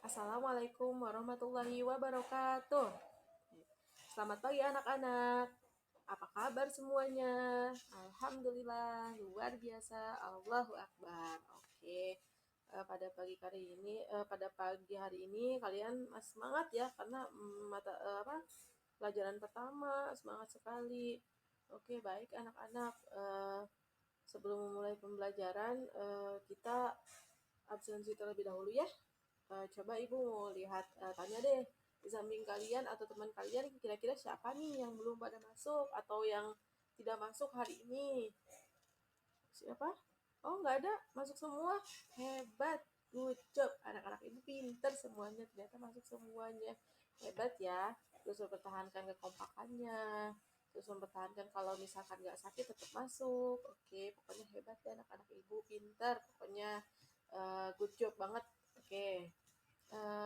Assalamualaikum warahmatullahi wabarakatuh. Selamat pagi anak-anak. Apa kabar semuanya? Alhamdulillah, luar biasa. Allahu Akbar. Oke. Pada pagi hari ini kalian masih semangat ya karena pelajaran pertama semangat sekali. Oke, baik anak-anak. Sebelum memulai pembelajaran, kita absensi terlebih dahulu ya. Coba ibu lihat, tanya deh di samping kalian atau teman kalian kira-kira siapa nih yang belum pada masuk atau yang tidak masuk hari ini. Siapa? Oh, nggak ada, masuk semua. Hebat, good job. Anak-anak ibu pinter semuanya, ternyata masuk semuanya. Hebat ya. Terus mempertahankan kekompakannya, terus mempertahankan kalau misalkan nggak sakit tetap masuk. Oke, pokoknya hebat ya anak-anak ibu, pinter pokoknya. Good job banget. Oke.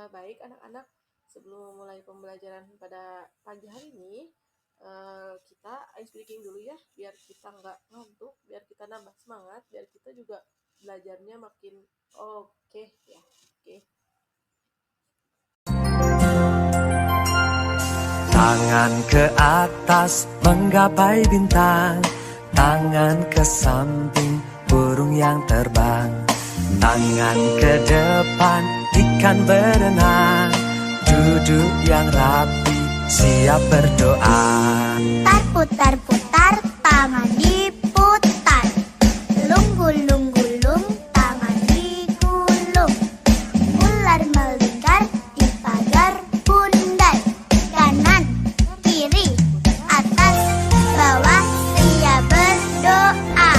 Baik anak-anak, sebelum memulai pembelajaran pada pagi hari ini, kita ice breaking dulu ya, biar kita nggak ngantuk, biar kita nambah semangat, biar kita juga belajarnya makin oke ya. Oke. Tangan ke atas menggapai bintang, tangan ke samping burung yang terbang, tangan ke depan ikan berenang, duduk yang rapi siap berdoa. Putar-putar, tangan diputar. Lunggul-lunggulung, tangan digulung. Ular melingkar di pagar bundar. Kanan, kiri, atas, bawah, siap berdoa.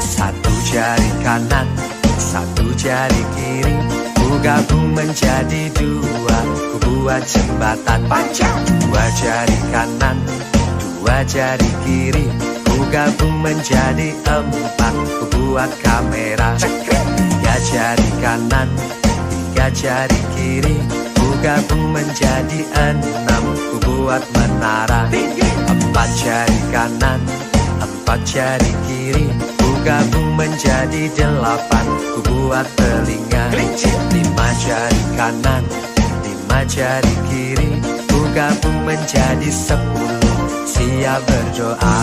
Satu jari kanan, satu jari kiri, ku gabung menjadi dua, ku buat jembatan panjang. Dua jari kanan, dua jari kiri, ku gabung menjadi empat, ku buat kamera. Tiga jari kanan, tiga jari kiri, ku gabung menjadi enam, ku buat menara. Empat jari kanan, empat jari kiri, ku gabung menjadi delapan, ku buat telinga. Lima jari kanan, lima jari kiri, ku gabung menjadi 10, siap berdoa.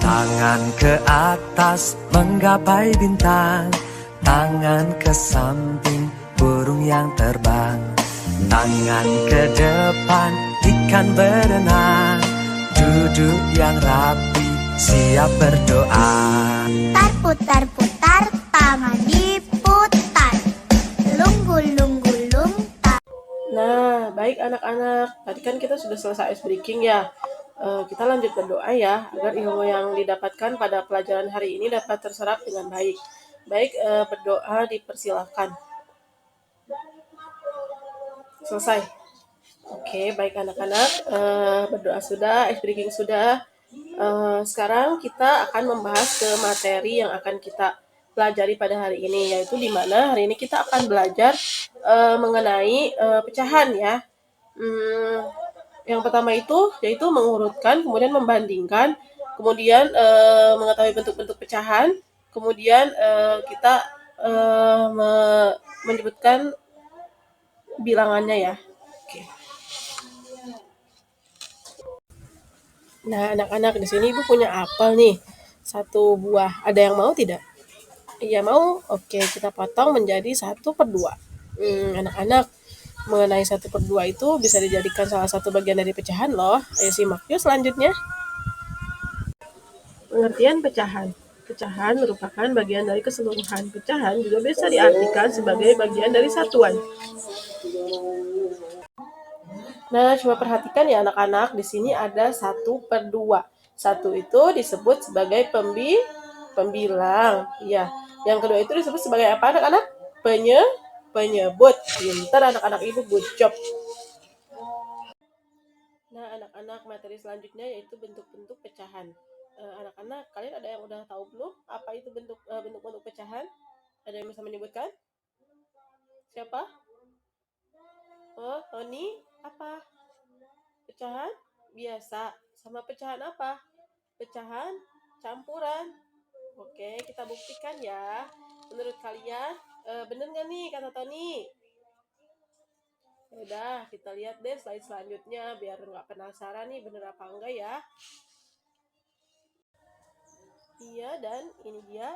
Tangan ke atas menggapai bintang, tangan ke samping burung yang terbang, tangan ke depan ikan berenang, duduk yang rapi siap berdoa. Putar-putar, tangan diputar. Lunggul-lunggulung. Nah, baik anak-anak, tadi kan kita sudah selesai ice breaking ya. Kita lanjut berdoa ya, agar ilmu yang didapatkan pada pelajaran hari ini dapat terserap dengan baik. Baik, berdoa dipersilahkan. Selesai. Oke, baik anak-anak, berdoa sudah, ice breaking sudah. Sekarang kita akan membahas ke materi yang akan kita pelajari pada hari ini, yaitu di mana hari ini kita akan belajar mengenai pecahan ya. Yang pertama itu yaitu mengurutkan, kemudian membandingkan, kemudian mengetahui bentuk-bentuk pecahan, kemudian kita menyebutkan bilangannya ya. Oke. Nah, anak-anak di sini Ibu punya apel nih. Satu buah. Ada yang mau tidak? Iya mau? Oke, kita potong menjadi 1/2. Anak-anak, mengenai 1/2 itu bisa dijadikan salah satu bagian dari pecahan loh. Ayo simak yuk selanjutnya. Pengertian pecahan. Pecahan merupakan bagian dari keseluruhan. Pecahan juga bisa diartikan sebagai bagian dari satuan. Nah, coba perhatikan ya anak-anak, di sini ada 1/2. 1 itu disebut sebagai pembilang. Ya. Yang kedua itu disebut sebagai apa anak-anak? Penyebut. Pintar anak-anak ibu, good job. Nah, anak-anak, materi selanjutnya yaitu bentuk-bentuk pecahan. Anak-anak, kalian ada yang udah tahu belum apa itu bentuk-bentuk pecahan? Ada yang bisa menyebutkan? Siapa? Oh, Tony, apa? Pecahan biasa. Sama pecahan apa? Pecahan campuran. Oke, kita buktikan ya. Menurut kalian, bener nggak nih kata Tony? Udah, kita lihat deh slide selanjutnya biar nggak penasaran nih bener apa enggak ya. Iya, dan ini dia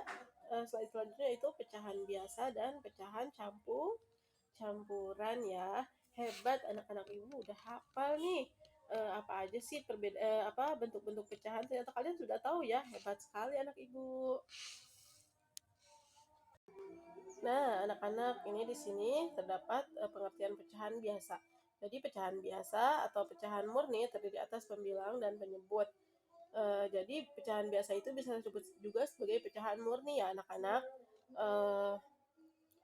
slide selanjutnya itu pecahan biasa dan pecahan campuran ya. Hebat anak-anak ibu udah hafal nih. Apa aja sih bentuk-bentuk pecahan, ternyata kalian sudah tahu ya. Hebat sekali anak ibu. Nah, anak-anak, ini di sini terdapat pengertian pecahan biasa. Jadi pecahan biasa atau pecahan murni terdiri atas pembilang dan penyebut. Jadi pecahan biasa itu bisa disebut juga sebagai pecahan murni ya anak-anak.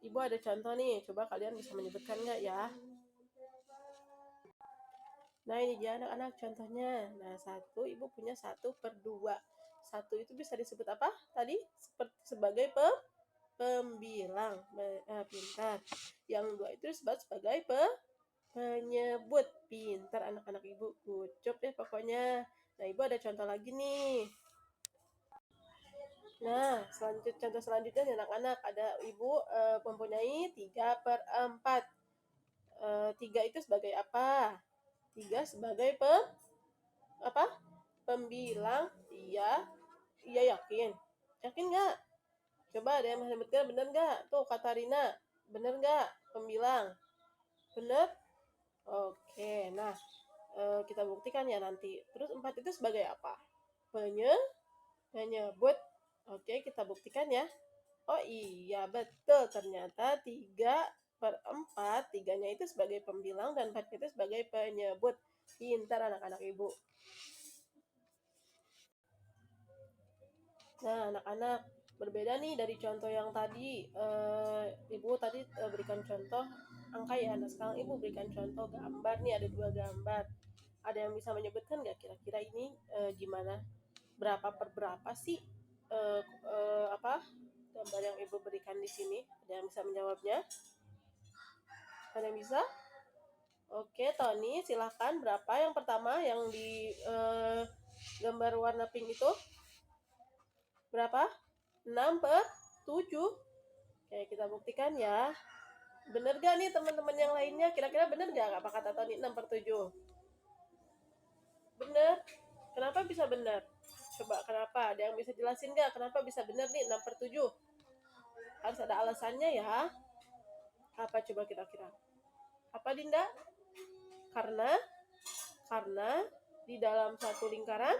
Ibu ada contoh nih, coba kalian bisa menyebutkan nggak ya? Nah ini dia anak-anak contohnya. Nah satu, ibu punya 1/2. Satu itu bisa disebut apa tadi? Sebagai pembilang. Pintar. Yang dua itu disebut sebagai penyebut. Pintar anak-anak ibu. Good job deh pokoknya. Nah ibu ada contoh lagi nih. Nah, contoh selanjutnya nih anak-anak, ada ibu mempunyai 3/4. 3 itu sebagai apa? 3 sebagai apa? Pembilang. Iya. Iya yakin. Yakin nggak? Coba ada yang menyebutkan benar nggak? Tuh kata Rina, benar nggak? Pembilang. Benar? Oke, nah kita buktikan ya nanti. Terus 4 itu sebagai apa? Penyebut. Oke, kita buktikan ya. Oh iya, betul. Ternyata 3/4, 3-nya itu sebagai pembilang dan 4 itu sebagai penyebut. Pintar anak-anak ibu. Nah, anak-anak, berbeda nih dari contoh yang tadi. Ibu tadi berikan contoh angka ya. Nah, sekarang ibu berikan contoh gambar nih, ada 2 gambar. Ada yang bisa menyebutkan nggak kira-kira ini gimana? Berapa per berapa sih gambar yang ibu berikan di sini? Ada yang bisa menjawabnya? Ada yang bisa? Oke, Tony, silahkan. Berapa yang pertama yang di gambar warna pink itu? Berapa? 6/7. Oke, kita buktikan ya. Bener gak nih teman-teman yang lainnya? Kira-kira bener gak apa kata Tony 6/7? Bener. Kenapa bisa bener? Coba kenapa? Ada yang bisa jelasin gak kenapa bisa bener nih 6/7? Harus ada alasannya ya. Apa coba kira-kira? Apa Dinda? Karena di dalam satu lingkaran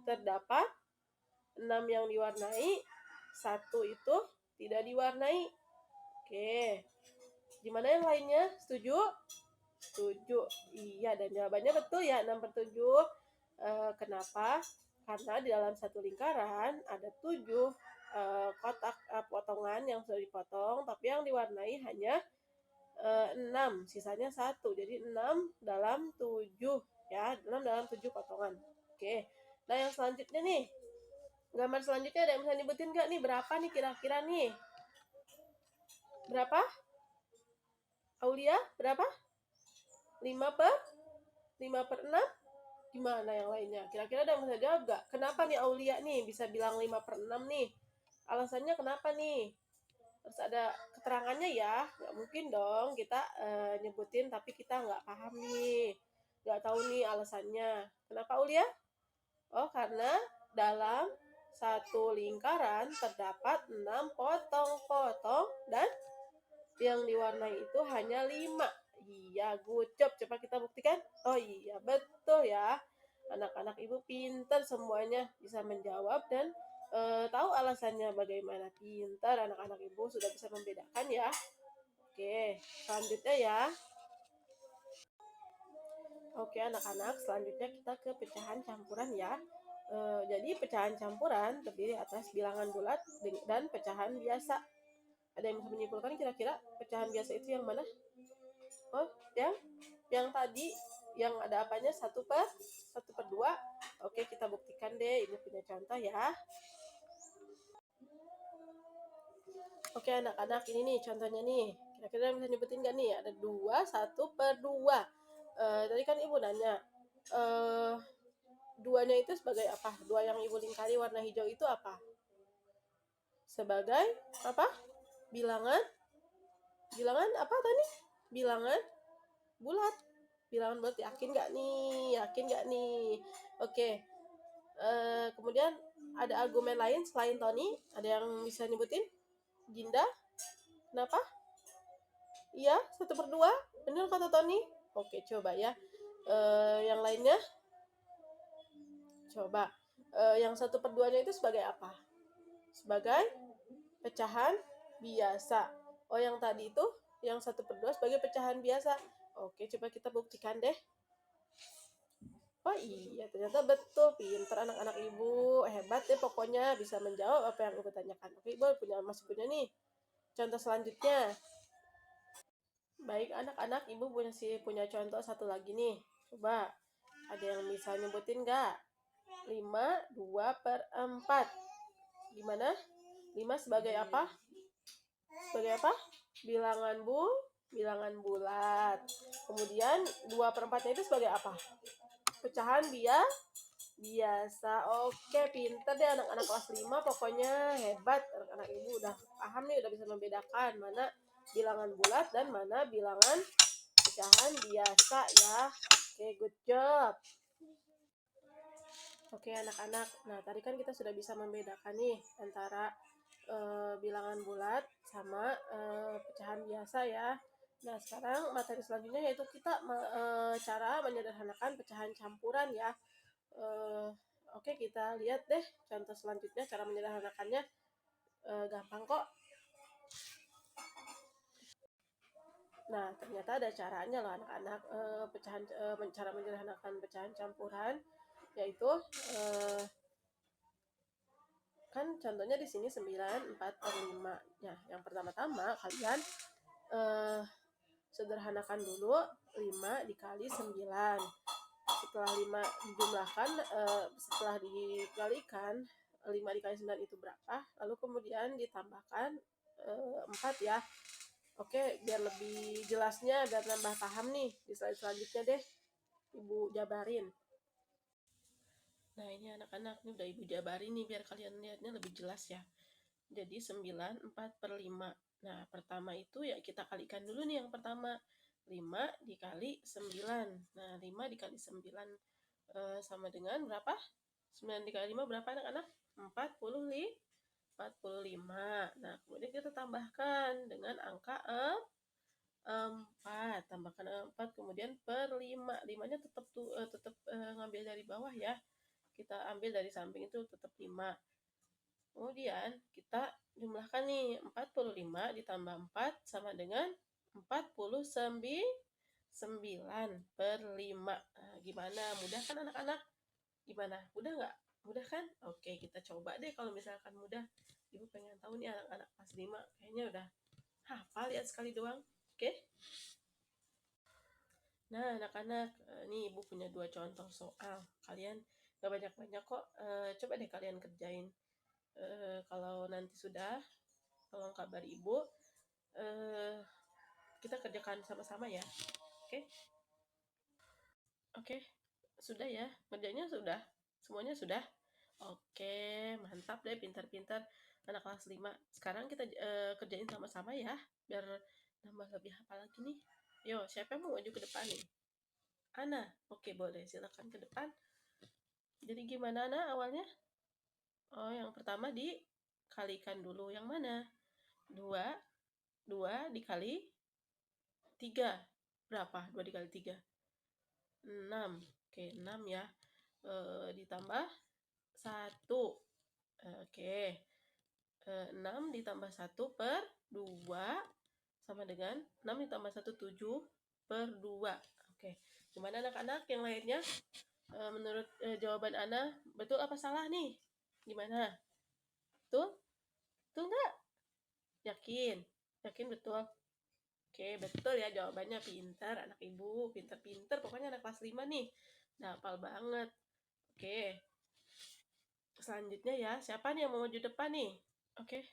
terdapat 6 yang diwarnai, 1 itu tidak diwarnai. Oke. Gimana yang lainnya? Setuju? Setuju. Iya, dan jawabannya betul ya, 6/7. Kenapa? Karena di dalam satu lingkaran ada 7 kotak potongan yang sudah dipotong, tapi yang diwarnai hanya 6, sisanya 1. Jadi 6 dalam 7 ya, 6 dalam 7 potongan. Oke. Nah, yang selanjutnya nih. Gambar selanjutnya ada yang bisa nyebutin nggak nih berapa nih kira-kira nih? Berapa? Aulia, berapa? 5/6? Gimana yang lainnya? Kira-kira ada yang bisa jawab nggak? Kenapa nih Aulia nih bisa bilang 5/6 nih? Alasannya kenapa nih? Harus ada keterangannya ya. Nggak mungkin dong kita nyebutin tapi kita nggak paham nih. Nggak tahu nih alasannya. Kenapa Aulia? Oh, karena dalam satu lingkaran terdapat 6 potong-potong dan yang diwarnai itu hanya 5. Iya, good job. Coba kita buktikan. Oh iya, betul ya. Anak-anak ibu pintar semuanya bisa menjawab dan tahu alasannya bagaimana. Pintar anak-anak ibu sudah bisa membedakan ya. Oke, selanjutnya ya. Oke anak-anak, selanjutnya kita ke pecahan campuran ya. Jadi pecahan campuran terdiri atas bilangan bulat dan pecahan biasa. Ada yang bisa menyimpulkan kira-kira pecahan biasa itu yang mana? Oh, yang tadi yang ada apanya 1/2. Oke, kita buktikan deh. Ibu punya contoh ya. Oke anak-anak, ini nih contohnya nih. Kira-kira bisa nyebutin nggak nih? Ada 2, 1/2. Tadi kan ibu nanya. 2-nya itu sebagai apa? 2 yang ibu lingkari warna hijau itu apa? sebagai apa? Bilangan apa tadi? Bilangan bulat. Bilangan bulat, yakin nggak nih? Oke. Kemudian ada argumen lain selain Tony? Ada yang bisa nyebutin? Ginda? Kenapa? Iya, 1/2. Benar kata Tony? Oke, coba ya. Yang lainnya? Coba. Yang 1/2-nya itu sebagai apa? Sebagai pecahan biasa. Oh, yang tadi itu yang 1/2 sebagai pecahan biasa. Oke, coba kita buktikan deh. Oh iya, ternyata betul. Pinter anak-anak ibu. Hebat deh pokoknya, bisa menjawab apa yang ibu tanyakan. Oke, ibu masih punya nih contoh selanjutnya. Baik anak-anak, ibu punya contoh satu lagi nih. Coba, ada yang bisa nyebutin nggak? 5, 2/4. Gimana? 5 sebagai apa? Sebagai apa? Bilangan bulat. Kemudian 2/4-nya itu sebagai apa? Pecahan biasa. Oke, pinter deh anak-anak kelas 5. Pokoknya hebat. Anak-anak ibu udah paham nih, udah bisa membedakan mana bilangan bulat dan mana bilangan pecahan biasa ya. Oke, good job. Oke anak-anak, nah tadi kan kita sudah bisa membedakan nih antara bilangan bulat sama pecahan biasa ya. Nah sekarang materi selanjutnya yaitu kita cara menyederhanakan pecahan campuran ya. Oke, kita lihat deh contoh selanjutnya, cara menyederhanakannya gampang kok. Nah ternyata ada caranya loh anak-anak, cara menyederhanakan pecahan campuran, yaitu kan contohnya di sini 9, 4/5. Nah, yang pertama-tama kalian sederhanakan dulu 5 dikali 9. Setelah 5 dijumlahkan, setelah dikalikan 5 dikali 9 itu berapa, lalu kemudian ditambahkan 4 ya. Oke, biar lebih jelasnya, biar nambah paham nih, di slide selanjutnya deh ibu jabarin. Nah ini anak-anak, ini udah ibu jabarin nih biar kalian lihatnya lebih jelas ya. Jadi 9, 4/5. Nah pertama itu ya kita kalikan dulu nih yang pertama. 5 dikali 9. Nah 5 dikali 9 sama dengan berapa? 9 dikali 5 berapa anak-anak? 45. Nah kemudian kita tambahkan dengan angka 4. Tambahkan 4 kemudian per 5. 5-nya tetap ngambil dari bawah ya. Kita ambil dari samping itu tetap 5. Kemudian kita jumlahkan nih, 45 ditambah 4 sama dengan 49/5. Nah, gimana? Mudah kan anak-anak? Gimana? Mudah nggak? Mudah kan? Oke, kita coba deh kalau misalkan mudah. Ibu pengen tahu nih anak-anak kelas 5 kayaknya udah hafal ya sekali doang. Oke? Nah, anak-anak, nih ibu punya 2 contoh soal. Kalian gak banyak-banyak kok. Coba deh kalian kerjain. Kalau nanti sudah, tolong kabari ibu. Kita kerjakan sama-sama ya. Oke, sudah ya, kerjanya sudah, semuanya sudah. Oke, mantap deh, pintar-pintar anak kelas 5. Sekarang kita kerjain sama-sama ya, biar nambah lebih hafal lagi nih. Yo, siapa yang mau maju ke depan nih? Ana, oke boleh, silakan ke depan. Jadi gimana Ana awalnya? Oh, yang pertama dikalikan dulu. Yang mana? 2 dikali 3. Berapa? 2 dikali 3? 6. Oke, 6 ya. Ditambah 1. Oke. 6 ditambah 1/2 sama dengan 6 ditambah 1, 7/2. Oke. Gimana anak-anak yang lainnya? Menurut jawaban Ana, betul apa salah nih? Gimana? Betul? Betul nggak? Yakin? Yakin betul? Oke, betul ya jawabannya. Pintar anak ibu, pintar-pintar. Pokoknya anak kelas 5 nih. Udah hafal banget. Oke. Selanjutnya ya, siapa nih yang mau maju depan nih? Oke,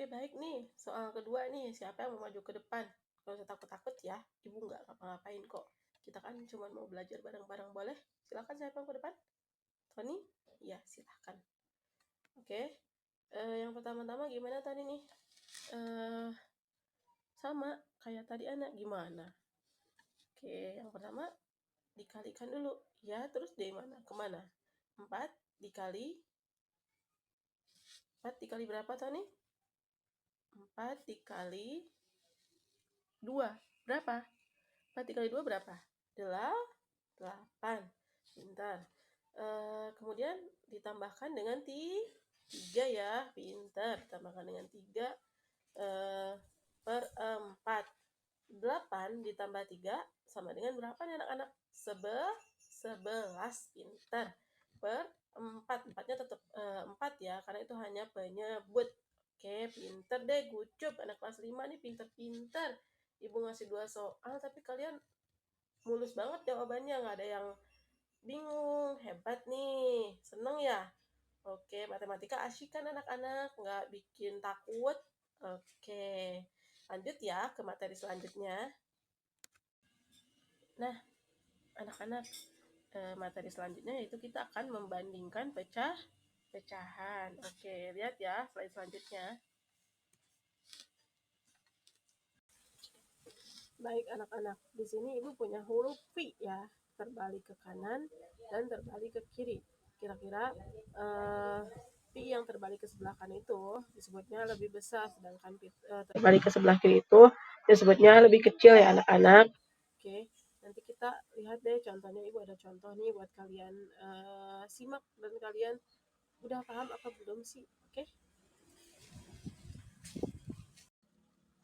baik nih. Soal kedua nih, siapa yang mau maju ke depan? Kalau usah takut-takut ya, ibu nggak ngapa-ngapain kok. Kita kan cuma mau belajar bareng-bareng, boleh? Silakan siapa yang ke depan? Tony? Iya, silakan. Oke. Yang pertama-tama gimana tadi nih? Sama kayak tadi anak gimana? Oke, yang pertama dikalikan dulu. Ya, terus dari mana? Kemana? 4 dikali 4 dikali berapa tadi? 4 dikali 2. Berapa? 4 dikali 2 berapa? 8. Pintar. Kemudian ditambahkan dengan 3 ya. Pintar. Ditambahkan dengan 3 per 4. 8 ditambah 3 sama dengan berapa nih anak-anak? 11. Pintar. Per 4. 4-nya tetap 4 ya, karena itu hanya penyebut. Oke, pintar deh. Good job. Anak kelas 5 nih pintar-pintar. Ibu ngasih 2 soal, tapi kalian mulus banget jawabannya. Nggak ada yang bingung. Hebat nih. Seneng ya? Oke, matematika asyik kan anak-anak? Nggak bikin takut? Oke, lanjut ya ke materi selanjutnya. Nah, anak-anak, materi selanjutnya yaitu kita akan membandingkan pecahan. Oke, lihat ya slide selanjutnya. Baik anak-anak, di sini ibu punya huruf V ya, terbalik ke kanan dan terbalik ke kiri. Kira-kira V yang terbalik ke sebelah kanan itu disebutnya lebih besar, sedangkan terbalik ke sebelah kiri itu disebutnya lebih kecil ya anak-anak. Oke, nanti kita lihat deh contohnya. Ibu ada contoh nih buat kalian simak dan kalian udah paham apa belum sih? Oke.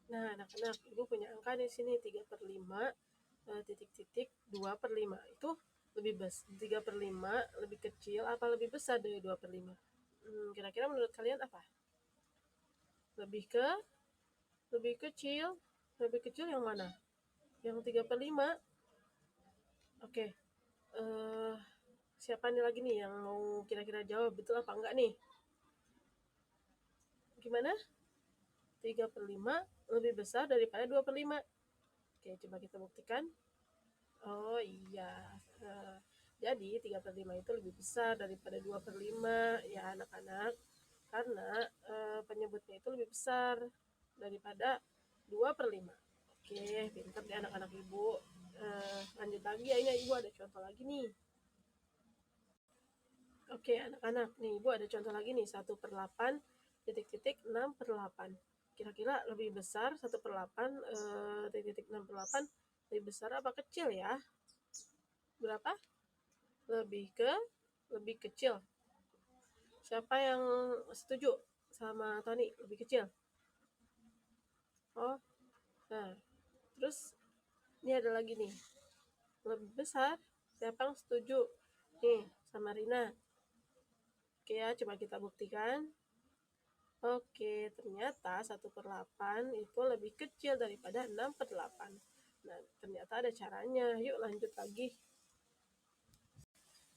Nah, anak-anak, ibu punya angka di sini 3/5 titik-titik 2/5. Itu lebih besar, 3/5 lebih kecil apa lebih besar dari 2/5? Kira-kira menurut kalian apa? Lebih kecil. Lebih kecil yang mana? Yang 3/5. Oke. Siapa nih lagi nih yang mau kira-kira jawab betul apa enggak nih? Gimana? 3/5 lebih besar daripada 2/5. Oke, coba kita buktikan. Oh iya, jadi 3/5 itu lebih besar daripada 2/5 ya anak-anak, karena penyebutnya itu lebih besar daripada 2/5. Oke, pintar deh anak-anak ibu. Lanjut lagi ya, ini ibu ada contoh lagi nih. Oke anak-anak, nih ibu ada contoh lagi nih, 1/8 titik-titik 6/8. Kira-kira lebih besar 1/8 titik-titik 6/8 lebih besar apa kecil ya? Berapa? Lebih kecil. Siapa yang setuju sama Tony? Lebih kecil. Oh, nah terus ini ada lagi nih, lebih besar. Siapa yang setuju? Nih sama Rina. Oke ya, coba kita buktikan. Oke, ternyata 1/8 itu lebih kecil daripada 6/8. Nah, ternyata ada caranya. Yuk lanjut lagi.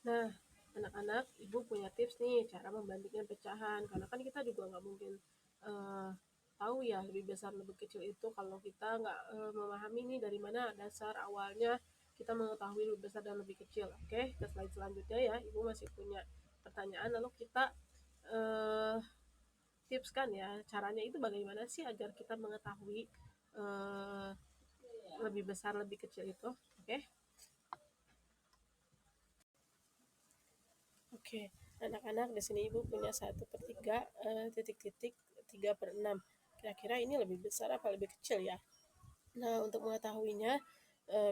Nah, anak-anak, ibu punya tips nih cara membandingkan pecahan. Karena kan kita juga nggak mungkin tahu ya lebih besar lebih kecil itu kalau kita nggak memahami nih dari mana dasar awalnya kita mengetahui lebih besar dan lebih kecil. Oke, ke slide selanjutnya ya. Ibu masih punya pertanyaan, lalu kita tipskan ya caranya itu bagaimana sih agar kita mengetahui lebih besar lebih kecil itu. Oke, anak-anak, di sini ibu punya 1/3 titik-titik 3/6. Kira-kira ini lebih besar apa lebih kecil ya? Nah, untuk mengetahuinya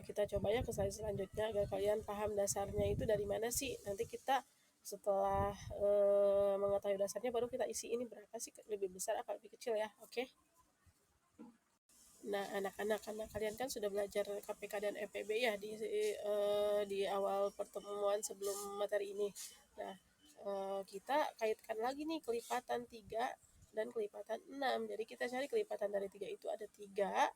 kita coba ya ke slide selanjutnya agar kalian paham dasarnya itu dari mana sih. Nanti kita setelah mengetahui dasarnya baru kita isi ini berapa sih lebih besar apa lebih kecil ya. Oke. Nah, anak-anak, karena kalian kan sudah belajar KPK dan EPB ya di awal pertemuan sebelum materi ini. Nah, kita kaitkan lagi nih kelipatan 3 dan kelipatan 6. Jadi kita cari kelipatan dari 3 itu ada 3,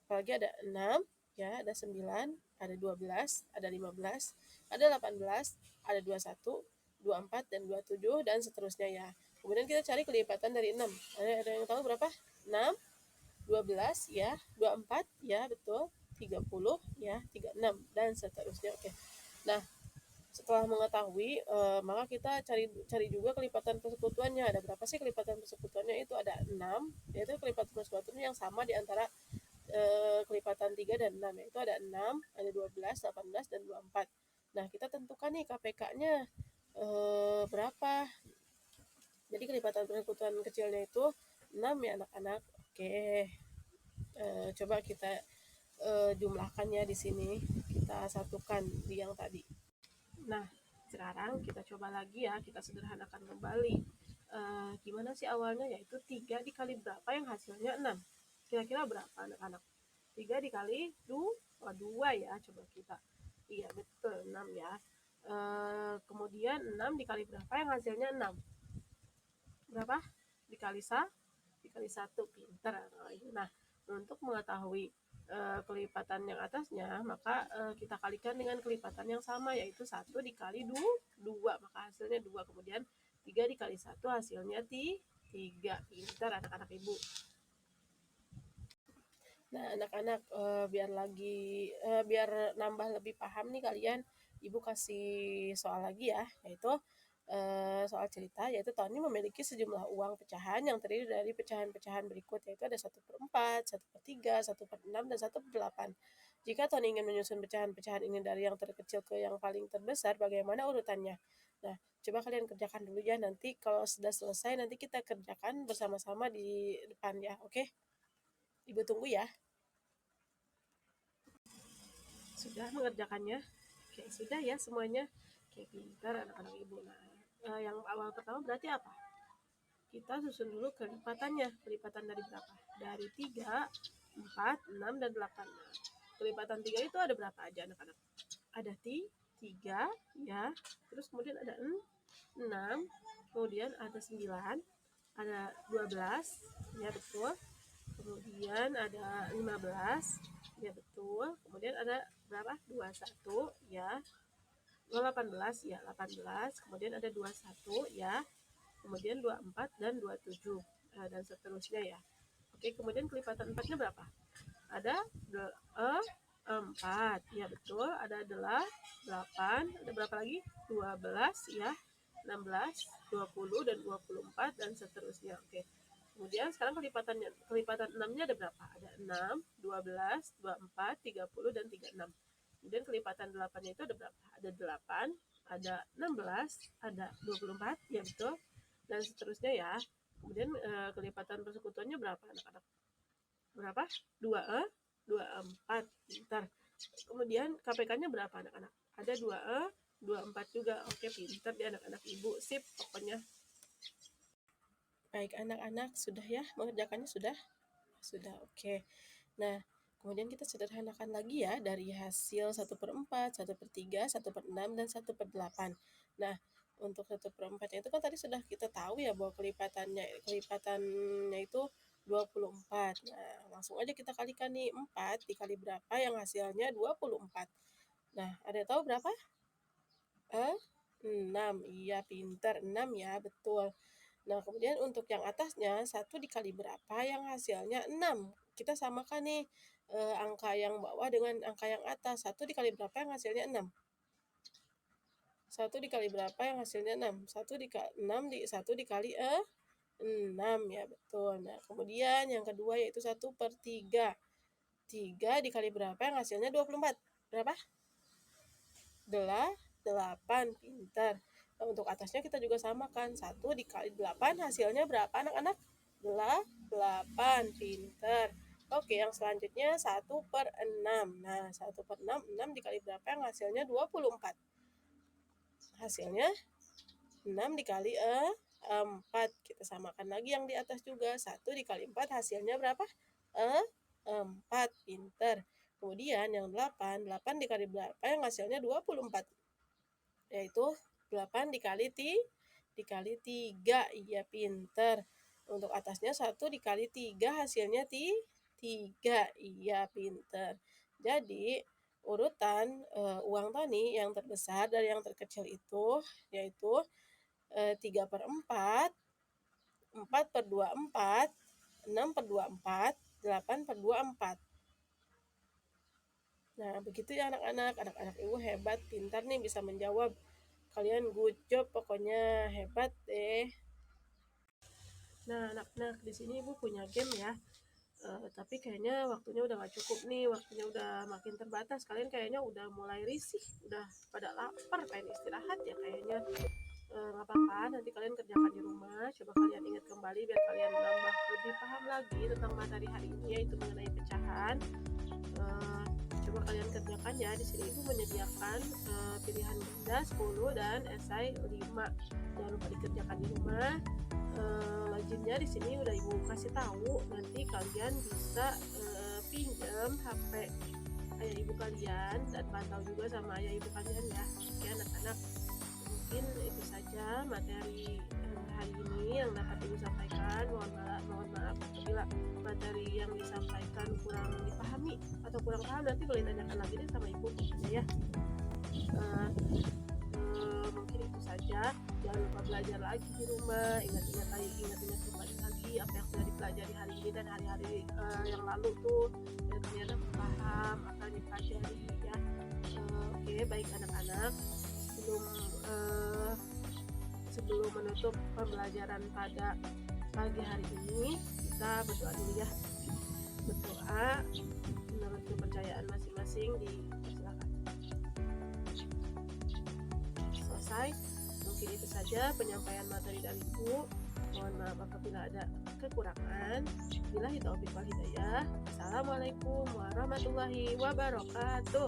apalagi ada 6, ya, ada 9, ada 12, ada 15, ada 18, ada 21, 24, dan 27, dan seterusnya ya. Kemudian kita cari kelipatan dari 6. Ada yang tahu berapa? 6, 12 ya, 24 ya, betul, 30 ya, 36 dan seterusnya. Oke. Nah, Setelah mengetahui, maka kita cari juga kelipatan persekutuannya. Ada berapa sih kelipatan persekutuannya? Itu ada 6, yaitu kelipatan persekutuannya yang sama di antara kelipatan 3 dan 6, yaitu ada 6, ada 12, 18, dan 24. Nah, kita tentukan nih KPK-nya berapa. Jadi kelipatan persekutuan kecilnya itu 6 ya anak-anak. Oke, coba kita jumlahkannya di sini. Kita satukan di yang tadi. Nah, sekarang kita coba lagi ya, kita sederhanakan kembali. Gimana sih awalnya? Yaitu 3 dikali berapa yang hasilnya 6. Kira-kira berapa anak-anak? 3 dikali 2 ya, coba kita. Iya, betul, 6 ya. Kemudian 6 dikali berapa yang hasilnya 6? Berapa? Dikali 1, pintar. Nah, untuk mengetahui kelipatan yang atasnya, maka kita kalikan dengan kelipatan yang sama, yaitu 1 dikali 2, maka hasilnya 2. Kemudian 3 dikali 1 hasilnya 3. Pintar anak-anak ibu. Nah, anak-anak biar nambah lebih paham nih kalian, ibu kasih soal lagi ya, yaitu soal cerita, yaitu Tony memiliki sejumlah uang pecahan yang terdiri dari pecahan-pecahan berikut, yaitu ada 1/4, 1/3, 1/6, dan 1/8. Jika Tony ingin menyusun pecahan-pecahan ini dari yang terkecil ke yang paling terbesar, bagaimana urutannya? Nah, coba kalian kerjakan dulu ya, nanti kalau sudah selesai nanti kita kerjakan bersama-sama di depan ya, oke? Ibu tunggu ya. Sudah mengerjakannya? Oke, sudah ya semuanya. Oke, pintar anak-anak ibu. Nah, yang awal pertama berarti apa? Kita susun dulu kelipatannya. Kelipatan dari berapa? Dari 3, 4, 6, dan 8. Nah, kelipatan 3 itu ada berapa aja anak-anak? Ada 3 ya. Terus kemudian ada 6, kemudian ada 9, ada 12, ya betul. Kemudian ada 15, ya betul. Kemudian ada berapa? 21 ya. 18 ya, 18. Kemudian ada 21 ya. Kemudian 24 dan 27 dan seterusnya ya. Oke, kemudian kelipatan 4-nya berapa? Ada 4 ya betul. Ada 8, ada berapa lagi? 12 ya. 16, 20 dan 24 dan seterusnya. Oke. Kemudian sekarang kelipatan 6-nya ada berapa? Ada 6, 12, 24, 30 dan 36. Kemudian kelipatan 8-nya itu ada berapa? Ada 8, ada 16, ada 24, ya betul. Dan seterusnya ya. Kemudian kelipatan persekutuannya berapa anak-anak? Berapa? 24. Pintar. Kemudian KPK-nya berapa anak-anak? Ada 24 juga. Oke, pintar di anak-anak ibu. Sip pokoknya. Baik anak-anak, sudah ya mengerjakannya sudah? Sudah, oke. Nah, kemudian kita sederhanakan lagi ya dari hasil 1/4, 1/3, 1/6, dan 1/8. Nah, untuk 1/4 itu kan tadi sudah kita tahu ya bahwa kelipatannya itu 24. Nah, langsung aja kita kalikan nih, 4 dikali berapa yang hasilnya 24. Nah, ada tahu berapa? 6. Iya, pintar. 6 ya, betul. Nah, kemudian untuk yang atasnya, 1 dikali berapa yang hasilnya 6. Kita samakan nih angka yang bawah dengan angka yang atas. 1 dikali berapa yang hasilnya 6? 1 dikali berapa yang hasilnya 6? 1 dikali 6 ya, betul. Nah, kemudian yang kedua yaitu 1/3. 3 dikali berapa yang hasilnya 24? Berapa? 8, pintar. Nah, untuk atasnya kita juga samakan. 1 dikali 8 hasilnya berapa anak-anak? 8, pintar. Oke, yang selanjutnya 1/6. Nah, 1/6, 6 dikali berapa yang hasilnya 24? Hasilnya 6 dikali 4. Kita samakan lagi yang di atas juga. 1 dikali 4 hasilnya berapa? 4, pintar. Kemudian yang 8 dikali berapa yang hasilnya 24? Yaitu 8 dikali 3. Iya, pintar. Untuk atasnya 1 dikali 3 hasilnya 3. Iya, pintar. Jadi urutan uang Tony yang terbesar dari yang terkecil itu yaitu 3/4, 4/24, 6/24, 8/24. Nah, begitu ya anak-anak. Anak-anak ibu hebat, pintar nih bisa menjawab Kalian good job, pokoknya hebat deh. Nah, anak-anak, di sini Ibu punya game ya. Tapi kayaknya waktunya udah gak cukup nih, waktunya udah makin terbatas. Kalian kayaknya udah mulai risih, udah pada lapar, pengen istirahat ya kayaknya. Nggak apa-apa, nanti kalian kerjakan di rumah. Coba kalian ingat kembali biar kalian nambah lebih paham lagi tentang materi hari ini, yaitu mengenai pecahan. Coba kalian kerjakan ya. Di sini Ibu menyediakan pilihan ganda 10 dan esai 5. Jangan lupa dikerjakan di rumah. Rajinnya di sini udah Ibu kasih tahu. Nanti kalian bisa pinjam HP ayah ibu kalian dan pantau juga sama ayah ibu kalian ya. Oke anak-anak, mungkin itu saja materi hari ini yang dapat Ibu sampaikan. Mohon maaf apabila materi yang disampaikan kurang dipahami atau kurang paham, nanti boleh tanyakan lagi deh sama Ibu ya. Mungkin itu saja. Jangan lupa belajar lagi di rumah. Ingat-ingat kembali lagi apa yang sudah dipelajari hari ini dan hari-hari yang lalu tuh, biar kalian dapat paham apa yang dipelajari ya. Oke, baik anak-anak. Sebelum menutup pembelajaran pada pagi hari ini, kita berdoa dulu ya. Berdoa menurut kepercayaan masing-masing, dipersilakan. Selesai. Mungkin itu saja penyampaian materi dari Ibu. Mohon maaf apabila ada kekurangan. Billahi taufiq wal hidayah. Assalamualaikum warahmatullahi wabarakatuh.